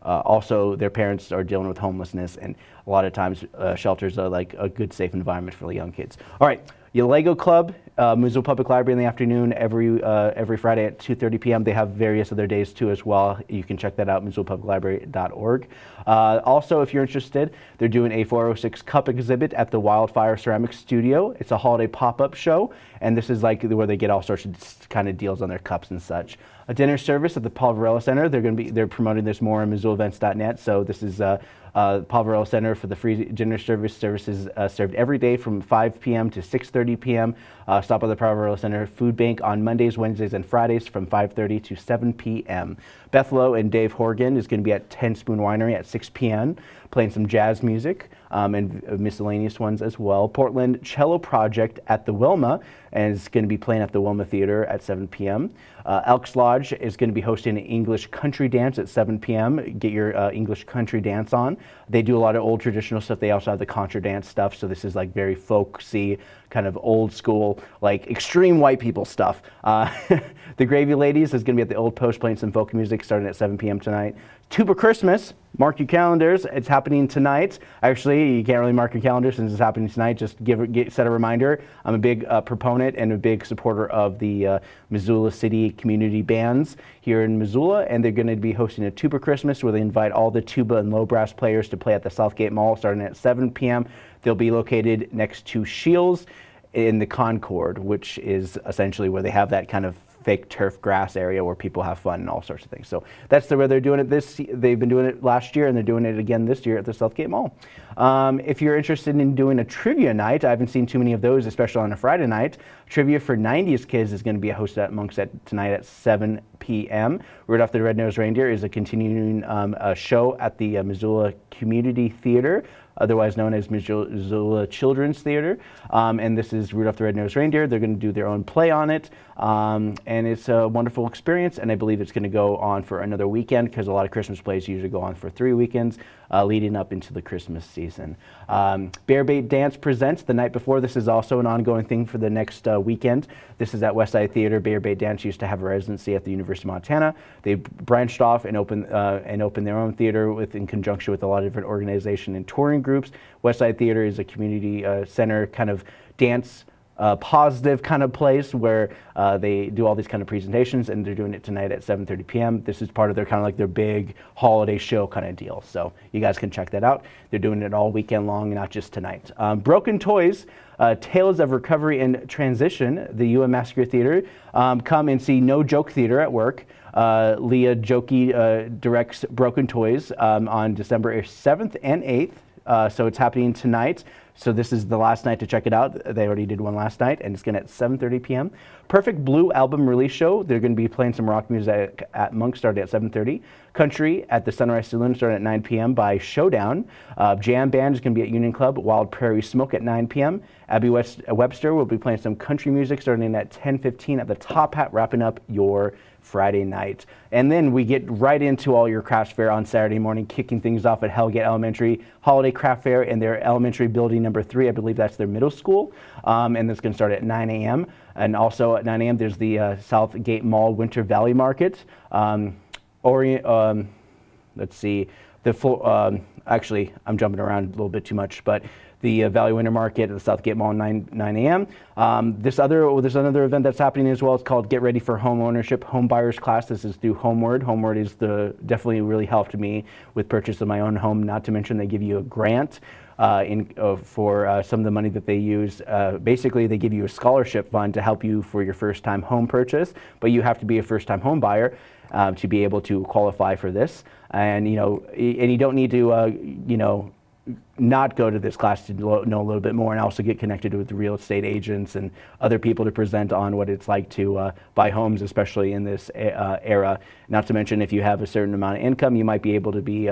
also their parents are dealing with homelessness, and a lot of times shelters are like a good, safe environment for the young kids. All right, your Lego Club, Missoula Public Library in the afternoon every Friday at 2:30 p.m. They have various other days too as well. You can check that out, MissoulaPublicLibrary.org. Also, if you're interested, they're doing a 406 cup exhibit at the Wildfire Ceramics Studio. It's a holiday pop-up show, and this is like where they get all sorts of kind of deals on their cups and such. A dinner service at the Paul Varela Center. They're promoting this more on MissoulaEvents.net. So this is Paul Varela Center for the free dinner services served every day from 5 p.m. to 6:30 p.m. Stop by the Paul Varela Center Food Bank on Mondays, Wednesdays, and Fridays from 5:30 to 7 p.m. Beth Lowe and Dave Horgan is going to be at 10 Spoon Winery at 6 p.m. playing some jazz music and miscellaneous ones as well. Portland Cello Project at the Wilma and is going to be playing at the Wilma Theater at 7 p.m. Elks Lodge is going to be hosting an English country dance at 7 p.m. Get your English country dance on. They do a lot of old traditional stuff. They also have the contra dance stuff, so this is like very folksy, kind of old school, like extreme white people stuff. The Gravy Ladies is going to be at the Old Post playing some folk music starting at 7 p.m. tonight. Tuba Christmas, mark your calendars. It's happening tonight. Actually, you can't really mark your calendar since it's happening tonight. Just set a reminder. I'm a big proponent and a big supporter of the Missoula City community bands here in Missoula, and they're going to be hosting a Tuba Christmas where they invite all the tuba and low brass players to play at the Southgate Mall starting at 7 p.m. They'll be located next to Shields in the Concord, which is essentially where they have that kind of fake turf grass area where people have fun and all sorts of things. So that's the way they're doing it they've been doing it last year, and they're doing it again this year at the Southgate Mall. If you're interested in doing a trivia night, I haven't seen too many of those, especially on a Friday night. Trivia for 90s Kids is going to be hosted at Monk's tonight at 7 p.m. Rudolph the Red-Nosed Reindeer is a continuing show at the Missoula Community Theater, otherwise known as Missoula Children's Theater. And this is Rudolph the Red-Nosed Reindeer. They're going to do their own play on it. And it's a wonderful experience, and I believe it's going to go on for another weekend because a lot of Christmas plays usually go on for 3 weekends leading up into the Christmas season. Bear Bait Dance Presents the night before. This is also an ongoing thing for the next weekend. This is at Westside Theater. Bear Bait Dance used to have a residency at the University of Montana. They branched off and opened their own theater in conjunction with a lot of different organizations and touring groups. Westside Theater is a community center kind of dance positive kind of place where they do all these kind of presentations, and they're doing it tonight at 7:30 p.m. This is part of their kind of like their big holiday show kind of deal. So you guys can check that out. They're doing it all weekend long, not just tonight. Broken Toys, Tales of Recovery and Transition, the UM Massacre Theater. Come and see No Joke Theater at work. Leah Jokey directs Broken Toys on December 7th and 8th. So it's happening tonight. So this is the last night to check it out. They already did one last night, and it's going to at 7:30 p.m. Perfect Blue album release show. They're going to be playing some rock music at Monk starting at 7:30. Country at the Sunrise Saloon starting at 9 p.m. by Showdown. Jam Band is going to be at Union Club. Wild Prairie Smoke at 9 p.m. Abby Webster will be playing some country music starting at 10:15 at the Top Hat, wrapping up your Friday night. And then we get right into all your craft fair on Saturday morning, kicking things off at Hellgate Elementary Holiday Craft Fair in their elementary building number 3. I believe that's their middle school. And that's going to start at 9 a.m. And also at 9 a.m. there's the Southgate Mall Winter Valley Market. Let's see, actually I'm jumping around a little bit too much, but the Valley Winter Market at the Southgate Mall, 9 a.m. There's another event that's happening as well. It's called Get Ready for Home Ownership Home Buyers Class. This is through Homeward. Homeward is definitely really helped me with purchase of my own home. Not to mention they give you a grant for some of the money that they use. Basically, they give you a scholarship fund to help you for your first-time home purchase, but you have to be a first-time home buyer to be able to qualify for this. And you don't need to not go to this class to know a little bit more, and also get connected with the real estate agents and other people to present on what it's like to buy homes, especially in this era. Not to mention, if you have a certain amount of income, you might be able to be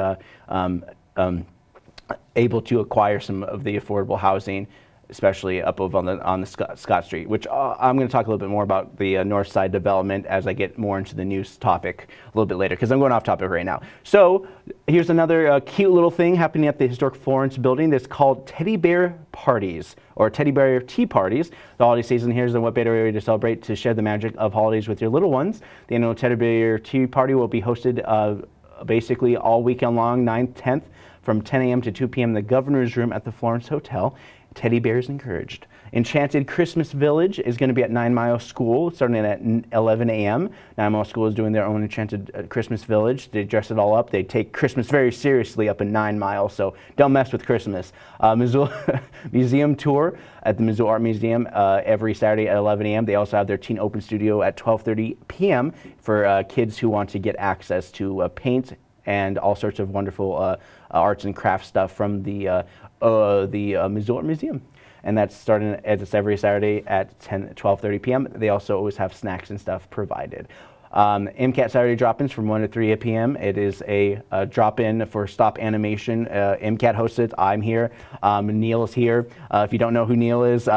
able to acquire some of the affordable housing, especially up over on the Scott Street, which I'm going to talk a little bit more about the North Side development as I get more into the news topic a little bit later, because I'm going off topic right now. So here's another cute little thing happening at the Historic Florence building that's called Teddy Bear Parties, or Teddy Bear Tea Parties. The holiday season here is a better way to celebrate, to share the magic of holidays with your little ones. The annual Teddy Bear Tea Party will be hosted basically all weekend long, 9th, 10th, from 10 a.m. to 2 p.m. in the Governor's Room at the Florence Hotel. Teddy bears encouraged. Enchanted Christmas Village is going to be at 9 Mile School starting at 11 a.m. 9 Mile School is doing their own Enchanted Christmas Village. They dress it all up. They take Christmas very seriously up in 9 Mile, so don't mess with Christmas. Missoula Museum Tour at the Missoula Art Museum every Saturday at 11 a.m. They also have their Teen Open Studio at 12:30 p.m. for kids who want to get access to paint and all sorts of wonderful arts and crafts stuff from the Missoula Museum. And that's starting it's every Saturday at 12:30 p.m. They also always have snacks and stuff provided. MCAT Saturday drop-ins from 1 to 3 p.m. It is a drop-in for stop animation. MCAT hosts it. I'm here. Neil is here. If you don't know who Neil is,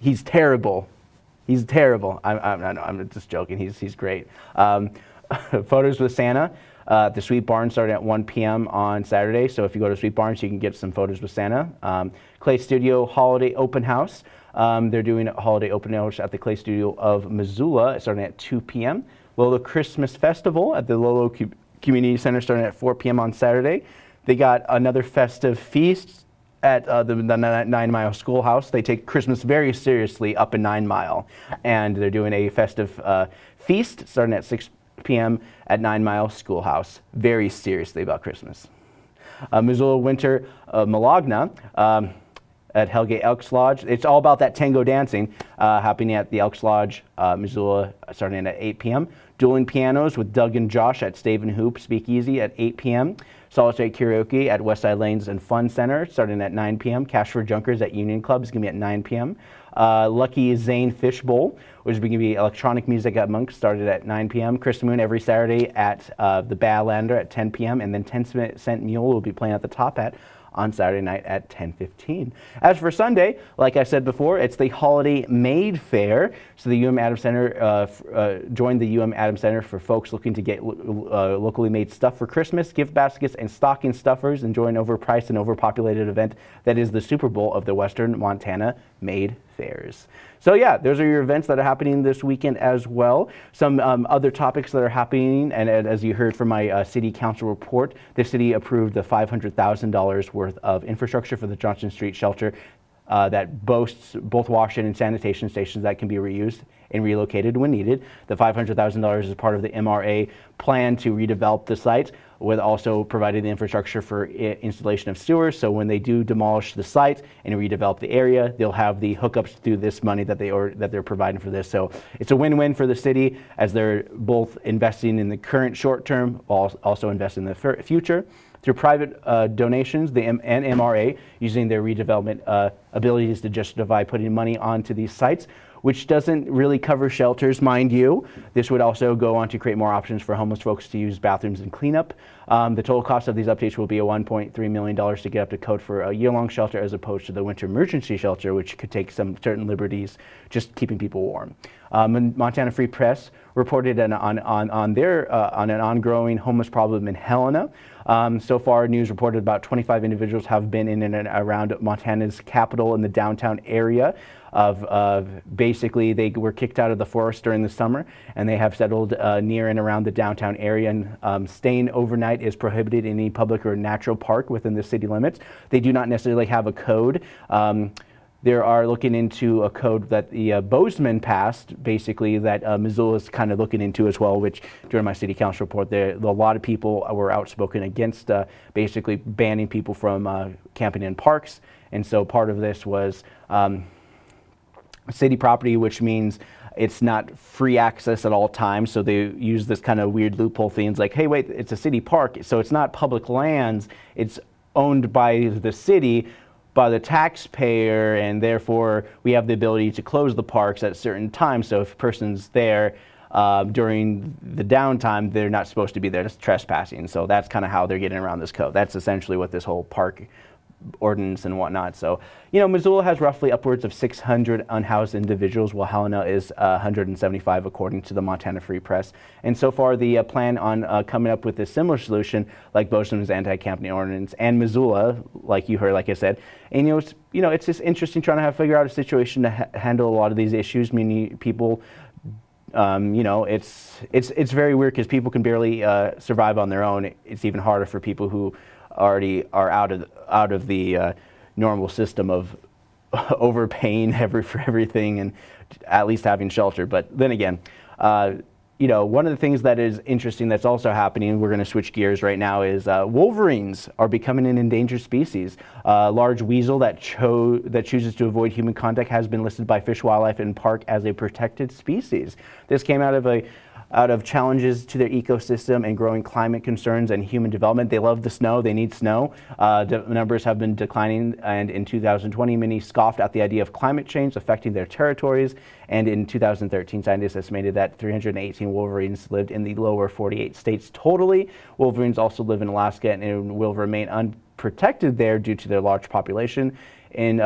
he's terrible. He's terrible. I'm just joking. He's great. Photos with Santa. The Sweet Barn starting at 1 p.m. on Saturday, so if you go to Sweet Barns, you can get some photos with Santa. Clay Studio Holiday Open House. They're doing a holiday open house at the Clay Studio of Missoula starting at 2 p.m. Lolo Christmas Festival at the Lolo Community Center starting at 4 p.m. on Saturday. They got another festive feast at the 9 Mile Schoolhouse. They take Christmas very seriously up in 9 Mile, and they're doing a festive feast starting at 6 p.m. at 9 Mile Schoolhouse, very seriously about Christmas. Missoula Winter Malagna at Hellgate Elks Lodge. It's all about that tango dancing happening at the Elks Lodge, Missoula, starting at 8 p.m. Dueling Pianos with Doug and Josh at Stave and Hoop Speakeasy at 8 p.m. Solid State Karaoke at Westside Lanes and Fun Center starting at 9 p.m. Cash for Junkers at Union Club is going to be at 9 p.m. Lucky Zane Fish Bowl, which is going to be electronic music at Monk, started at 9 p.m. Chris Moon every Saturday at the Badlander at 10 p.m. And then 10 Cent Mule will be playing at the Top Hat on Saturday night at 10:15. As for Sunday, like I said before, it's the Holiday Maid Fair. So the Adams Center joined the Adams Center for folks looking to get locally made stuff for Christmas, gift baskets, and stocking stuffers. Enjoy an overpriced and overpopulated event that is the Super Bowl of the Western Montana Maid Fairs. So yeah, those are your events that are happening this weekend as well. Some other topics that are happening, and as you heard from my city council report, the city approved the $500,000 worth of infrastructure for the Johnson Street shelter that boasts both washing and sanitation stations that can be reused and relocated when needed. The $500,000 is part of the MRA plan to redevelop the site, with also providing the infrastructure for installation of sewers. So when they do demolish the site and redevelop the area, they'll have the hookups through this money that they're providing for this. So it's a win-win for the city, as they're both investing in the current short term, while also investing in the future. Through private donations, and MRA using their redevelopment abilities to justify putting money onto these sites, which doesn't really cover shelters, mind you. This would also go on to create more options for homeless folks to use bathrooms and cleanup. The total cost of these updates will be $1.3 million to get up to code for a year-long shelter, as opposed to the winter emergency shelter, which could take some certain liberties just keeping people warm. Montana Free Press reported on an ongoing homeless problem in Helena. So far, news reported about 25 individuals have been in and around Montana's capital in the downtown area. Basically, they were kicked out of the forest during the summer, and they have settled near and around the downtown area. And staying overnight is prohibited in any public or natural park within the city limits. They do not necessarily have a code. They are looking into a code that the Bozeman passed, basically, that Missoula is kind of looking into as well, which during my city council report, a lot of people were outspoken against basically banning people from camping in parks. And so part of this was city property, which means it's not free access at all times. So they use this kind of weird loophole things like, hey, wait, it's a city park, so it's not public lands. It's owned by the city, by the taxpayer, and therefore we have the ability to close the parks at certain times. So if a person's there during the downtime, they're not supposed to be there. That's trespassing. So that's kind of how they're getting around this code. That's essentially what this whole park ordinance and whatnot. So, you know, Missoula has roughly upwards of 600 unhoused individuals, while Helena is 175 according to the Montana Free Press. And so far, the plan on coming up with a similar solution, like Bozeman's anti-camping ordinance and Missoula, like you heard, like I said. And it's just interesting trying to figure out a situation to handle a lot of these issues. Meaning people, it's very weird because people can barely survive on their own. It's even harder for people who already are out of the normal system of overpaying for everything and at least having shelter. But then again, one of the things that is interesting that's also happening, we're going to switch gears right now, is wolverines are becoming an endangered species. A large weasel that chooses to avoid human contact has been listed by Fish, Wildlife and Park as a protected species. This came out of challenges to their ecosystem and growing climate concerns and human development. They love the snow. They need snow. The numbers have been declining, and in 2020, many scoffed at the idea of climate change affecting their territories. And in 2013, scientists estimated that 318 wolverines lived in the lower 48 states totally. Wolverines also live in Alaska and will remain unprotected there due to their large population. In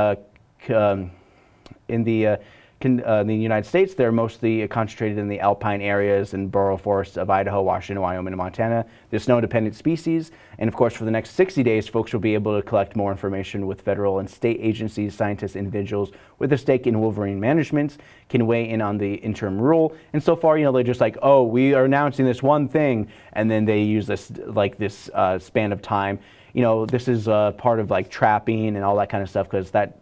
the United States, they're mostly concentrated in the alpine areas and boreal forests of Idaho, Washington, Wyoming, and Montana. They're snow-dependent species, and of course, for the next 60 days, folks will be able to collect more information with federal and state agencies, scientists, individuals with a stake in wolverine management can weigh in on the interim rule. And so far, they're just like, oh, we are announcing this one thing, and then they use this span of time. This is part of like trapping and all that kind of stuff, because that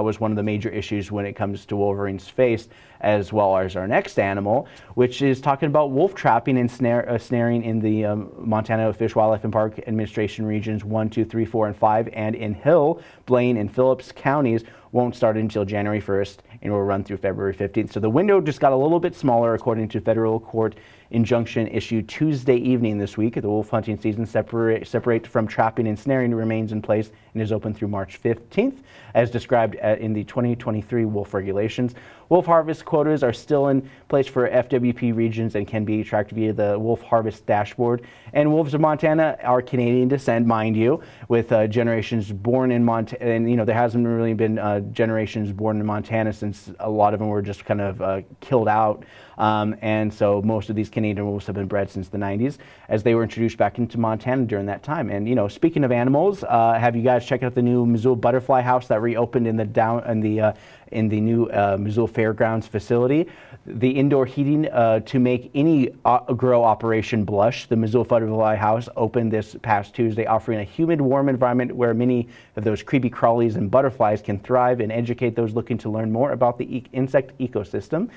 was one of the major issues when it comes to wolverines faced, as well as our next animal, which is talking about wolf trapping and snaring in the Montana Fish, Wildlife and Park Administration regions 1, 2, 3, 4, and 5, and in Hill, Blaine, and Phillips counties won't start until January 1st and will run through February 15th. So the window just got a little bit smaller according to federal court injunction issued Tuesday evening this week. The wolf hunting season separate from trapping and snaring remains in place and is open through March 15th, as described in the 2023 wolf regulations. Wolf harvest quotas are still in place for FWP regions and can be tracked via the wolf harvest dashboard. And wolves of Montana are Canadian descent, mind you, with generations born in Montana. And there hasn't really been generations born in Montana since a lot of them were just kind of killed out. And so most of these Canadian wolves have been bred since the 90s, as they were introduced back into Montana during that time. And speaking of animals, have you guys checked out the new Missoula Butterfly House that reopened in the new Missoula Fairgrounds facility? The indoor heating to make any grow operation blush. The Missoula Butterfly House opened this past Tuesday, offering a humid, warm environment where many of those creepy crawlies and butterflies can thrive and educate those looking to learn more about the insect ecosystem.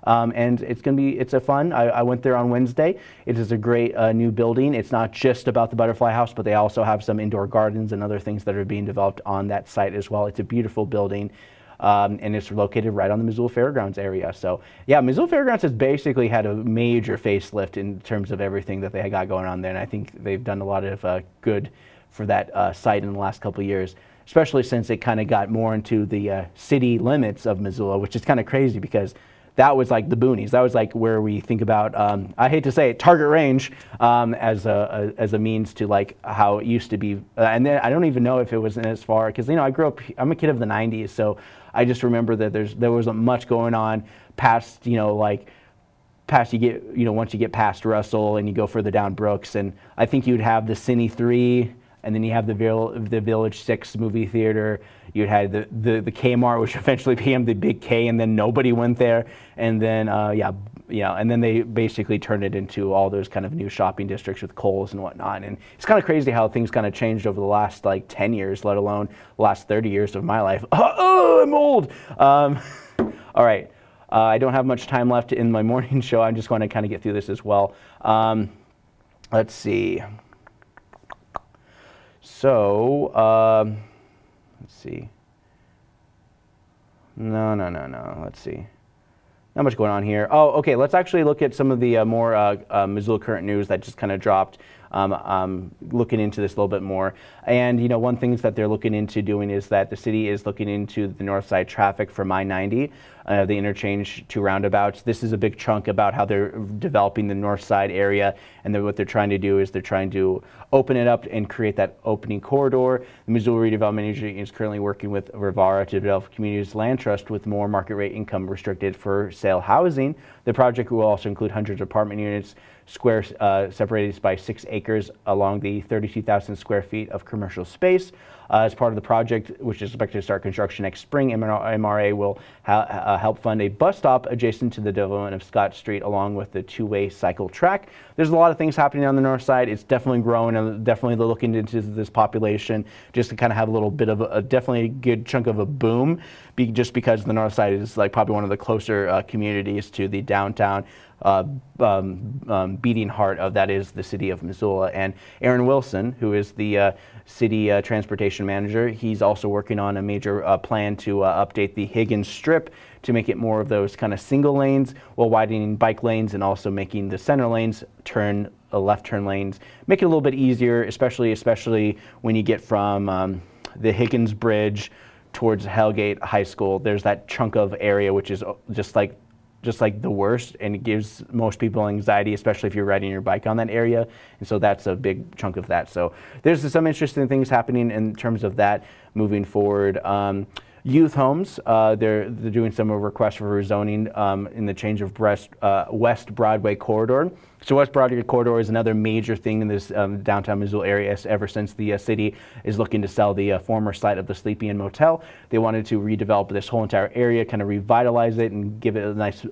And it's a fun. I went there on Wednesday. It is a great new building. It's not just about the Butterfly House, but they also have some indoor gardens and other things that are being developed on that site as well. It's a beautiful building. And it's located right on the Missoula Fairgrounds area. So yeah, Missoula Fairgrounds has basically had a major facelift in terms of everything that they got going on there. And I think they've done a lot of good for that site in the last couple of years, especially since it kind of got more into the city limits of Missoula, which is kind of crazy because that was like the boonies. That was like where we think about, I hate to say it, target range as a means to like how it used to be. And then I don't even know if it was as far, because I grew up, I'm a kid of the 90s, so I just remember that there wasn't much going on past, once you get past Russell and you go further down Brooks, and I think you'd have the Cine 3, and then you have the Village 6 movie theater. You had the Kmart, which eventually became the Big K, and then nobody went there. And then and then they basically turned it into all those kind of new shopping districts with Kohl's and whatnot. And it's kind of crazy how things kind of changed over the last 10 years, let alone the last 30 years of my life. Oh, I'm old. All right. I don't have much time left in my morning show. I'm just going to kind of get through this as well. Let's see. So, let's see. No. Let's see. Not much going on here. Oh, okay. Let's actually look at some of the more Missoula current news that just kind of dropped. Looking into this a little bit more. And, one thing that they're looking into doing is that the city is looking into the north side traffic from I-90, the interchange to roundabouts. This is a big chunk about how they're developing the north side area, and then what they're trying to do is they're trying to open it up and create that opening corridor. The Missoula Redevelopment Agency is currently working with Rivara to develop communities land trust with more market rate income restricted for sale housing. The project will also include hundreds of apartment units, separated by 6 acres along the 32,000 square feet of commercial space. As part of the project, which is expected to start construction next spring, MRA will help fund a bus stop adjacent to the development of Scott Street along with the 2-way cycle track. There's a lot of things happening on the north side. It's definitely growing, and definitely looking into this population just to kind of have a little bit of a definitely good chunk of a boom, just because the north side is probably one of the closer communities to the downtown beating heart of that is the city of Missoula. And Aaron Wilson, who is the city transportation manager, he's also working on a major plan to update the Higgins Strip to make it more of those kind of single lanes while widening bike lanes and also making the center lanes left turn lanes, make it a little bit easier, especially when you get from the Higgins Bridge towards Hellgate High School. There's that chunk of area which is just like the worst, and it gives most people anxiety, especially if you're riding your bike on that area. And so that's a big chunk of that. So there's some interesting things happening in terms of that moving forward. Youth homes, they're doing some requests for rezoning in the change of West Broadway corridor. So West Broadway corridor is another major thing in this downtown Missoula area ever since the city is looking to sell the former site of the Sleepy Inn Motel. They wanted to redevelop this whole entire area, kind of revitalize it and give it a nice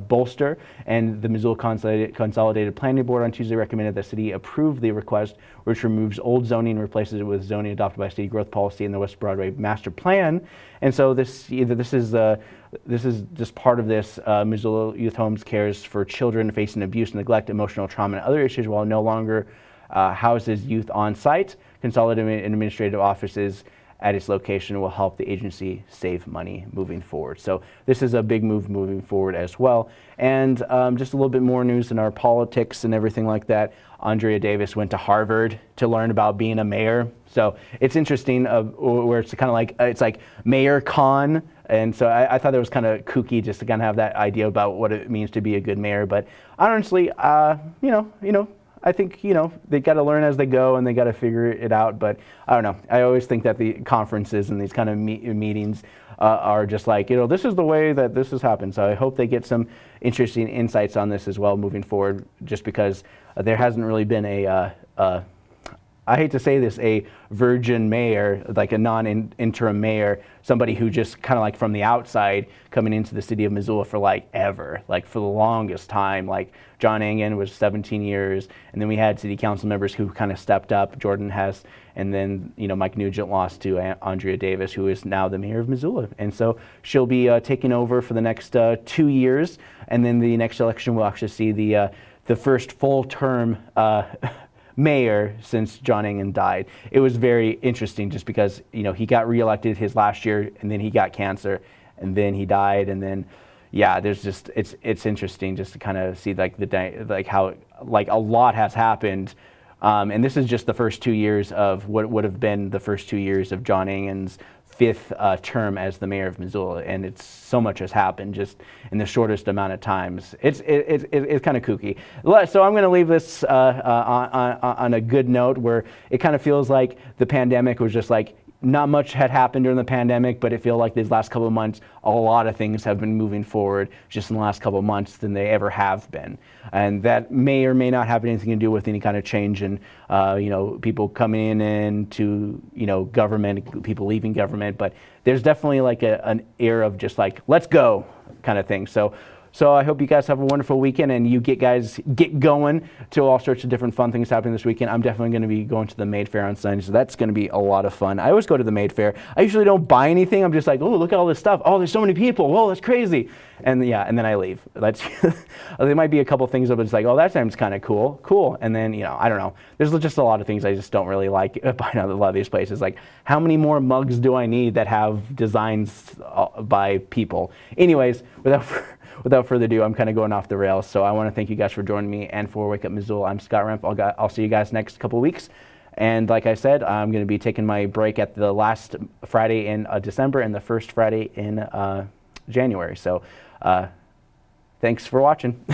bolster, and the Missoula Consolidated Planning Board on Tuesday recommended the city approve the request, which removes old zoning and replaces it with zoning adopted by city growth policy in the West Broadway Master Plan. And so this is just part of this. Missoula Youth Homes cares for children facing abuse, neglect, emotional trauma, and other issues while no longer houses youth on site. Consolidated administrative offices at its location will help the agency save money moving forward. So this is a big move moving forward as well. And just a little bit more news in our politics and everything like that. Andrea Davis went to Harvard to learn about being a mayor. So it's interesting where it's kind of like, it's like Mayor Con. And so I thought that was kind of kooky just to kind of have that idea about what it means to be a good mayor. But honestly, I think, they got to learn as they go and they got to figure it out. But I don't know. I always think that the conferences and these kind of meetings are just like, this is the way that this has happened. So I hope they get some interesting insights on this as well moving forward, just because there hasn't really been I hate to say this, a virgin mayor, like a non-interim mayor, somebody who just kind of like from the outside coming into the city of Missoula for ever, for the longest time. Like John Engen was 17 years, and then we had city council members who kind of stepped up, Jordan Hess, and then Mike Nugent lost to Andrea Davis, who is now the mayor of Missoula. And so she'll be taking over for the next 2 years, and then the next election we'll actually see the first full term mayor since John Engen died. It was very interesting just because he got reelected his last year, and then he got cancer, and then he died, and then there's just it's interesting just to kind of see how a lot has happened, and this is just the first 2 years of what would have been the first 2 years of John Engen's 5th term as the mayor of Missoula, and it's so much has happened just in the shortest amount of times. It's kind of kooky. So I'm going to leave this on a good note, where it kind of feels like the pandemic was just like not much had happened during the pandemic, but it feels like these last couple of months, a lot of things have been moving forward just in the last couple of months than they ever have been. And that may or may not have anything to do with any kind of change in, people coming into, government, people leaving government. But there's definitely like an era of just like, let's go kind of thing. So I hope you guys have a wonderful weekend and you guys get going to all sorts of different fun things happening this weekend. I'm definitely going to be going to the Maid Fair on Sunday, so that's going to be a lot of fun. I always go to the Maid Fair. I usually don't buy anything. I'm just like, oh, look at all this stuff. Oh, there's so many people. Whoa, that's crazy. And and then I leave. That's there might be a couple things of it's like, oh, that sounds kind of cool. And then, I don't know. There's just a lot of things I just don't really like buying out a lot of these places. Like, how many more mugs do I need that have designs by people? Anyways, without further ado, I'm kind of going off the rails. So I want to thank you guys for joining me and for Wake Up Missoula. I'm Scott Remp. I'll see you guys next couple weeks. And like I said, I'm going to be taking my break at the last Friday in December and the first Friday in January. So thanks for watching.